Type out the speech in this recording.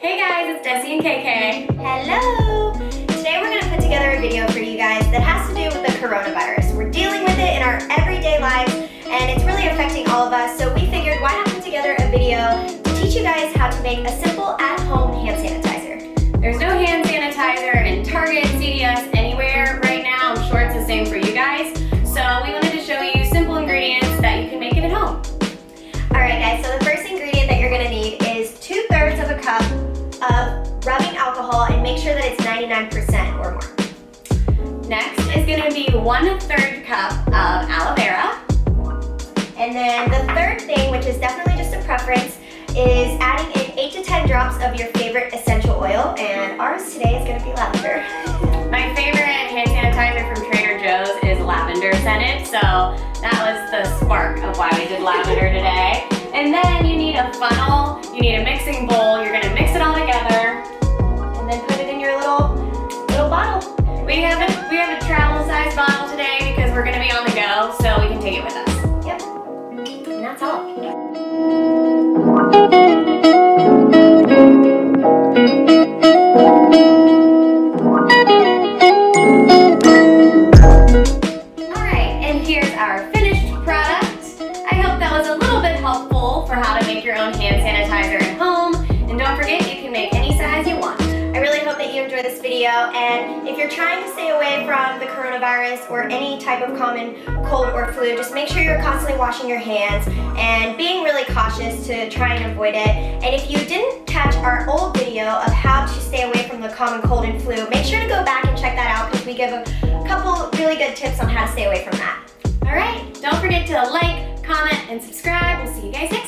Hey guys, it's Desi and KK. Hello! Today we're going to put together a video for you guys that has to do with the coronavirus. We're dealing with it in our everyday lives and it's really affecting all of us, so we figured why not put together a video to teach you guys how to make a simple at-home hand sanitizer. There's no hand sanitizer in Target, CVS, anywhere right now. I'm sure it's the same for you guys. So we wanted to show you simple ingredients that you can make it at home. Alright guys, so the first ingredient that you're going to need is 2/3 of a cup of rubbing alcohol, and make sure that it's 99% or more. Next is going to be 1/3 cup of aloe vera. And then the third thing, which is definitely just a preference, is adding in 8 to 10 drops of your favorite essential oil, and ours today is going to be lavender. My favorite hand sanitizer from Trader Joe's is lavender scented, so that was the spark of why we did lavender today. And then you need a funnel, you need a mixing bowl, you're going to mix it all together, and then put it in your little bottle. We have a travel size bottle today because we're going to be on the go, so we can take it with us. Yep, and that's all. For how to make your own hand sanitizer at home. And don't forget, you can make any size you want. I really hope that you enjoyed this video, and if you're trying to stay away from the coronavirus or any type of common cold or flu, just make sure you're constantly washing your hands and being really cautious to try and avoid it. And if you didn't catch our old video of how to stay away from the common cold and flu, make sure to go back and check that out because we give a couple really good tips on how to stay away from that. Alright, don't forget to like, comment, and subscribe. We'll see you guys next time.